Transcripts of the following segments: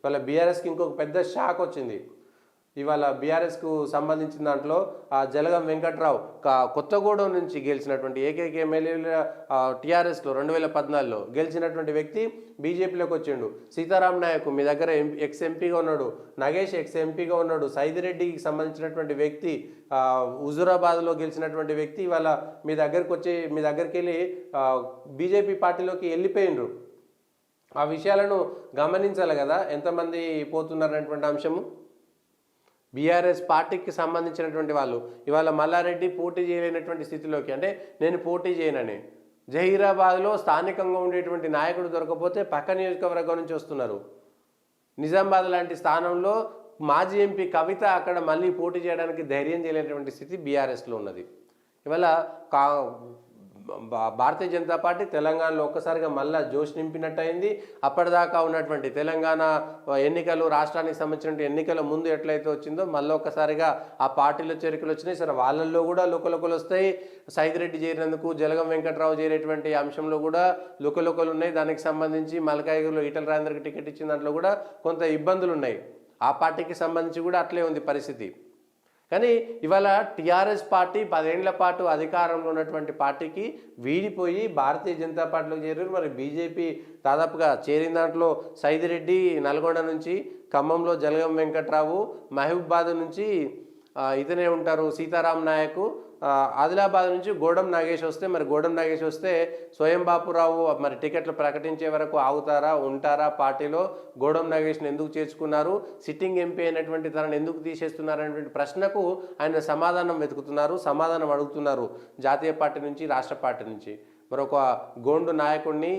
ఇవాళ బీఆర్ఎస్కి ఇంకొక పెద్ద షాక్ వచ్చింది. ఇవాళ బీఆర్ఎస్కు సంబంధించిన దాంట్లో జలగం వెంకట్రావు కొత్తగూడెం నుంచి గెలిచినటువంటి ఏకైక ఎమ్మెల్యేల టీఆర్ఎస్లో 2014లో గెలిచినటువంటి వ్యక్తి బీజేపీలోకి వచ్చిండు. సీతారాం నాయక్ మీ దగ్గర ఎక్స్ ఎంపీగా ఉన్నాడు, నగేష్ ఎక్స్ ఎంపీగా ఉన్నాడు, సైదిరెడ్డికి సంబంధించినటువంటి వ్యక్తి హుజూరాబాద్లో గెలిచినటువంటి వ్యక్తి ఇవాళ మీ దగ్గరికి వెళ్ళి బీజేపీ పార్టీలోకి వెళ్ళిపోయిండ్రు. ఆ విషయాలను గమనించాలి కదా ఎంతమంది పోతున్నారనేటువంటి అంశము. బీఆర్ఎస్ పార్టీకి సంబంధించినటువంటి వాళ్ళు ఇవాళ మల్లారెడ్డి పోటీ చేయలేనటువంటి స్థితిలోకి, అంటే నేను పోటీ చేయనని జహీరాబాద్లో స్థానికంగా ఉండేటువంటి నాయకుడు దొరకపోతే పక్క నియోజకవర్గం నుంచి వస్తున్నారు. నిజామాబాద్ లాంటి స్థానంలో మాజీ ఎంపీ కవిత అక్కడ మళ్ళీ పోటీ చేయడానికి ధైర్యం చేయలేనటువంటి స్థితి బీఆర్ఎస్లో ఉన్నది. ఇవాళ భారతీయ జనతా పార్టీ తెలంగాణలో ఒక్కసారిగా మళ్ళా జోష్ నింపినట్టు అయింది. అప్పటిదాకా ఉన్నటువంటి తెలంగాణ ఎన్నికలు, రాష్ట్రానికి సంబంధించిన ఎన్నికల ముందు ఎట్లయితే వచ్చిందో మళ్ళీ ఒక్కసారిగా ఆ పార్టీలో చేరికలు వచ్చినాయి. సరే వాళ్ళల్లో కూడా లుకలుకలు వస్తాయి. సైదిరెడ్డి చేరినందుకు జలగం వెంకట్రావు చేరేటువంటి అంశంలో కూడా లుకలుకలు ఉన్నాయి. దానికి సంబంధించి మల్కాయిగిరిలో ఈటల రాజేందర్కి టికెట్ ఇచ్చిన దాంట్లో కూడా కొంత ఇబ్బందులు ఉన్నాయి. ఆ పార్టీకి సంబంధించి కూడా అట్లే ఉంది పరిస్థితి. కానీ ఇవాళ టీఆర్ఎస్ పార్టీ 10 ఏళ్ల పాటు అధికారంలో ఉన్నటువంటి పార్టీకి వీడిపోయి భారతీయ జనతా పార్టీలో చేరారు. మరి బీజేపీ దాదాపుగా చేరిన దాంట్లో సైదిరెడ్డి నల్గొండ నుంచి, ఖమ్మంలో జలగం వెంకట్రావు, మహబూబాబాద్ నుంచి ఇతనే ఉంటారు సీతారాం నాయక్, ఆదిలాబాద్ నుంచి గోడం నాగేష్ వస్తే, మరి గోడం నాగేష్ వస్తే స్వయం బాపురావు మరి టికెట్లు ప్రకటించే వరకు ఆగుతారా, ఉంటారా పార్టీలో, గోడం నాగేష్ని ఎందుకు చేర్చుకున్నారు, సిట్టింగ్ ఎంపీ అయినటువంటి తనను ఎందుకు తీసేస్తున్నారు అనేటువంటి ప్రశ్నకు ఆయన సమాధానం వెతుకుతున్నారు, సమాధానం అడుగుతున్నారు జాతీయ పార్టీ నుంచి, రాష్ట్ర పార్టీ నుంచి. మరొక గోండు నాయకుడిని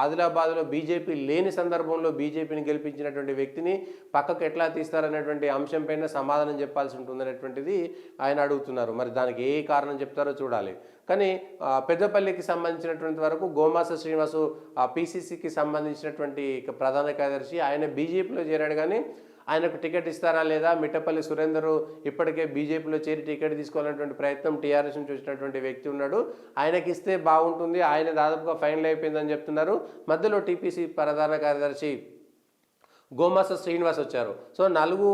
ఆదిలాబాద్లో బీజేపీ లేని సందర్భంలో బీజేపీని గెలిపించినటువంటి వ్యక్తిని పక్కకు ఎట్లా తీస్తారనేటువంటి అంశంపైన సమాధానం చెప్పాల్సి ఉంటుందనేటువంటిది ఆయన అడుగుతున్నారు. మరి దానికి ఏ కారణం చెప్తారో చూడాలి. కానీ పెద్దపల్లికి సంబంధించినటువంటి వరకు గోమాస శ్రీనివాసు పీసీసీకి సంబంధించినటువంటి ప్రధాన కార్యదర్శి, ఆయన బీజేపీలో చేరాడు. కానీ ఆయనకు టికెట్ ఇస్తారా లేదా, మిట్టపల్లి సురేందర్ ఇప్పటికే బీజేపీలో చేరి టికెట్ తీసుకోవాలనేటువంటి ప్రయత్నం టీఆర్ఎస్ నుంచి వచ్చినటువంటి వ్యక్తి ఉన్నాడు. ఆయనకి ఇస్తే బాగుంటుంది, ఆయన దాదాపుగా ఫైనల్ అయిపోయిందని చెప్తున్నారు. మధ్యలో టీపీసీ ప్రధాన కార్యదర్శి గోమాస శ్రీనివాస్ వచ్చారు. సో 4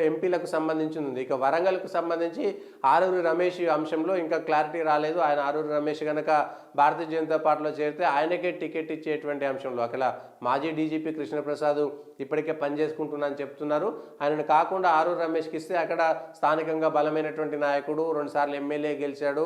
ఎంపీలకు సంబంధించి ఉంది. ఇక వరంగల్కు సంబంధించి ఆరూరి రమేష్ అంశంలో ఇంకా క్లారిటీ రాలేదు. ఆయన ఆరూరి రమేష్ కనుక భారతీయ జనతా పార్టీలో చేరితే ఆయనకే టికెట్ ఇచ్చేటువంటి అంశంలో అక్కడ మాజీ డీజీపీ కృష్ణప్రసాద్ ఇప్పటికే పనిచేసుకుంటున్నా అని చెప్తున్నారు. ఆయనను కాకుండా ఆరూరి రమేష్కి ఇస్తే అక్కడ స్థానికంగా బలమైనటువంటి నాయకుడు, 2 సార్లు ఎమ్మెల్యే గెలిచాడు,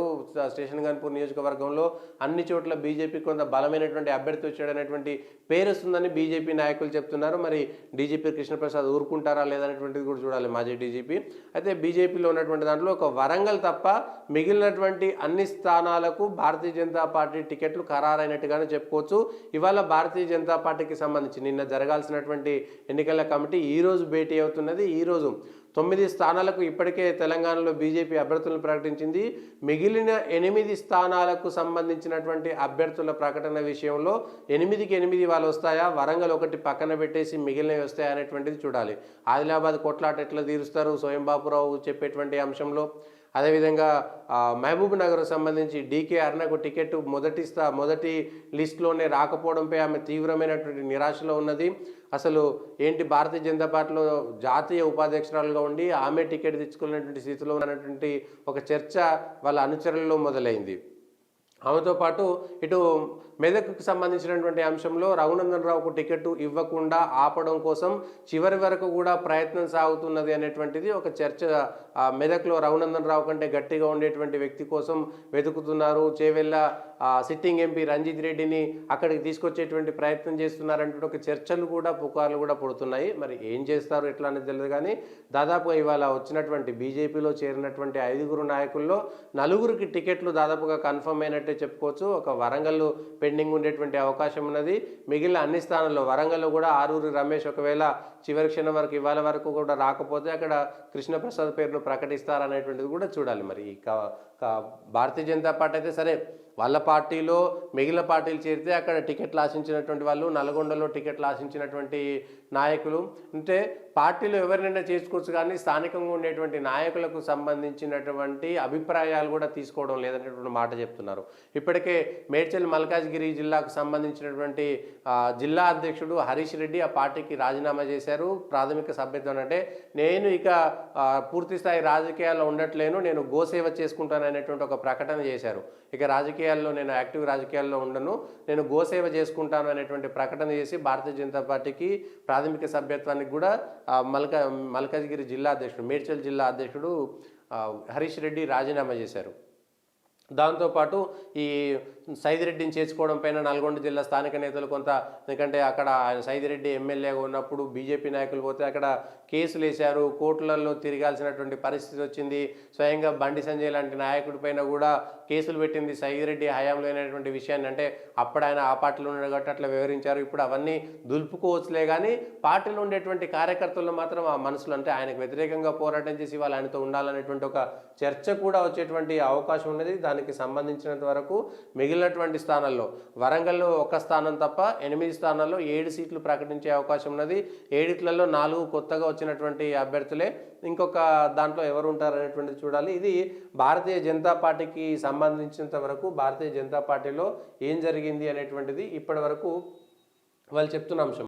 స్టేషన్ గన్పూర్ నియోజకవర్గంలో అన్ని చోట్ల బీజేపీ కొంత బలమైనటువంటి అభ్యర్థి వచ్చాడు అనేటువంటి పేరు వస్తుందని బీజేపీ నాయకులు చెప్తున్నారు. మరి డీజీపీ కృష్ణప్రసాద్ ఊరుకుంటారా లేదనేటువంటిది కూడా చూడాలి మాజీ డీజీపీ. అయితే బీజేపీలో ఉన్నటువంటి దాంట్లో ఒక వరంగల్ తప్ప మిగిలినటువంటి అన్ని స్థానాలకు భారతీయ జనతా పార్టీ టికెట్లు ఖరారైనట్టుగానే చెప్పుకోవచ్చు. ఇవాళ భారతీయ జనతా పార్టీకి సంబంధించి నిన్న జరగాల్సినటువంటి ఎన్నికల కమిటీ ఈరోజు భేటీ అవుతున్నది. ఈరోజు 9 స్థానాలకు ఇప్పటికే తెలంగాణలో బీజేపీ అభ్యర్థులను ప్రకటించింది. మిగిలిన 8 స్థానాలకు సంబంధించినటువంటి అభ్యర్థుల ప్రకటన విషయంలో 8కి 8 వాళ్ళు వస్తాయా, వరంగల్ ఒకటి పక్కన పెట్టేసి మిగిలినవి వస్తాయా అనేటువంటిది చూడాలి. ఆదిలాబాద్ కొట్లాట ఎట్లా తీరుస్తారు స్వయం బాపురావు చెప్పేటువంటి అంశంలో. అదేవిధంగా మహబూబ్ నగర్ సంబంధించి డీకే అరుణకు టికెట్ మొదటి లిస్టులోనే రాకపోవడంపై ఆమె తీవ్రమైనటువంటి నిరాశలో ఉన్నది. అసలు ఏంటి భారతీయ జనతా పార్టీలో జాతీయ ఉపాధ్యక్షురాలుగా ఉండి ఆమె టికెట్ తెచ్చుకున్నటువంటి స్థితిలో ఉన్నటువంటి ఒక చర్చ వాళ్ళ అనుచరులలో మొదలైంది. ఆమెతో పాటు ఇటు మెదక్కు సంబంధించినటువంటి అంశంలో రఘునందన్ రావుకు టికెట్ ఇవ్వకుండా ఆపడం కోసం చివరి వరకు కూడా ప్రయత్నం సాగుతున్నది అనేటువంటిది ఒక చర్చ. మెదక్లో రఘునందన్ రావు కంటే గట్టిగా ఉండేటువంటి వ్యక్తి కోసం వెతుకుతున్నారు. చేవెళ్ళ సిట్టింగ్ ఎంపీ రంజిత్ రెడ్డిని అక్కడికి తీసుకొచ్చేటువంటి ప్రయత్నం చేస్తున్నారంటే ఒక చర్చలు కూడా పుకార్లు కూడా పుడుతున్నాయి. మరి ఏం చేస్తారు ఎట్లా అనేది తెలియదు. కానీ దాదాపుగా ఇవాళ వచ్చినటువంటి బీజేపీలో చేరినటువంటి 5 నాయకుల్లో 4కి టికెట్లు దాదాపుగా కన్ఫర్మ్ అయినట్టే చెప్పుకోవచ్చు. ఒక వరంగల్ పెండింగ్ ఉండేటువంటి అవకాశం ఉన్నది. మిగిలిన అన్ని స్థానాల్లో వరంగల్లో కూడా ఆరూరి రమేష్ ఒకవేళ చివరి క్షణం వరకు ఇవాళ వరకు కూడా రాకపోతే అక్కడ కృష్ణప్రసాద్ పేరును ప్రకటిస్తారనేటువంటిది కూడా చూడాలి. మరి భారతీయ జనతా పార్టీ అయితే సరే వాళ్ళ పార్టీలో మిగిలిన పార్టీలు చేరితే అక్కడ టికెట్లు ఆశించినటువంటి వాళ్ళు, నల్గొండలో టికెట్లు ఆశించినటువంటి నాయకులు అంటే పార్టీలో ఎవరినైనా చేసుకోవచ్చు, కానీ స్థానికంగా ఉండేటువంటి నాయకులకు సంబంధించినటువంటి అభిప్రాయాలు కూడా తీసుకోవడం లేదనేటువంటి మాట చెప్తున్నారు. ఇప్పటికే మేడ్చల్ మల్కాజ్గిరి జిల్లాకు సంబంధించినటువంటి జిల్లా అధ్యక్షుడు హరీష్ రెడ్డి ఆ పార్టీకి రాజీనామా చేశారు. ప్రాథమిక సభ్యత్వం అంటే నేను ఇక పూర్తి స్థాయి రాజకీయాల్లో ఉండట్లేను, నేను గోసేవ చేసుకుంటాను అనేటువంటి ఒక ప్రకటన చేశారు. ఇక రాజకీయాల్లో నేను యాక్టివ్ రాజకీయాల్లో ఉండను, నేను గోసేవ చేసుకుంటాను అనేటువంటి ప్రకటన చేసి భారతీయ జనతా పార్టీకి ప్రాథమిక సభ్యత్వానికి కూడా మల్కాజ్గిరి జిల్లా అధ్యక్షుడు, మేడ్చల్ జిల్లా అధ్యక్షుడు హరీష్ రెడ్డి రాజీనామా చేశారు. దాంతోపాటు ఈ సైదిరెడ్డిని చేర్చుకోవడం పైన నల్గొండ జిల్లా స్థానిక నేతలు కొంత, ఎందుకంటే అక్కడ ఆయన సైదిరెడ్డి ఎమ్మెల్యేగా ఉన్నప్పుడు బీజేపీ నాయకులు పోతే అక్కడ కేసులు వేశారు, కోర్టులలో తిరగాల్సినటువంటి పరిస్థితి వచ్చింది. స్వయంగా బండి సంజయ్ లాంటి నాయకుడి పైన కూడా కేసులు పెట్టింది సైదిరెడ్డి హయాంలో అయినటువంటి విషయాన్ని. అంటే అప్పుడు ఆయన ఆ పార్టీలో ఉన్నాడు కాబట్టి అట్లా వివరించారు. ఇప్పుడు అవన్నీ దులుపుకోవచ్చులే, కానీ పార్టీలో ఉండేటువంటి కార్యకర్తలు మాత్రం ఆ మనసులో, అంటే ఆయనకు వ్యతిరేకంగా పోరాటం చేసి వాళ్ళు ఆయనతో ఉండాలనేటువంటి ఒక చర్చ కూడా వచ్చేటువంటి అవకాశం ఉన్నది. దానికి సంబంధించినంత వరకు మిగిలినటువంటి స్థానాల్లో వరంగల్లో ఒక స్థానం తప్ప 8 స్థానాల్లో 7 సీట్లు ప్రకటించే అవకాశం ఉన్నది. 7లలో 4 కొత్తగా వచ్చినటువంటి అభ్యర్థులే, ఇంకొక దాంట్లో ఎవరు ఉంటారనేటువంటిది చూడాలి. ఇది భారతీయ జనతా పార్టీకి సంబంధించినంత వరకు భారతీయ జనతా పార్టీలో ఏం జరిగింది అనేటువంటిది ఇప్పటి వరకు వాళ్ళు చెప్తున్న అంశం.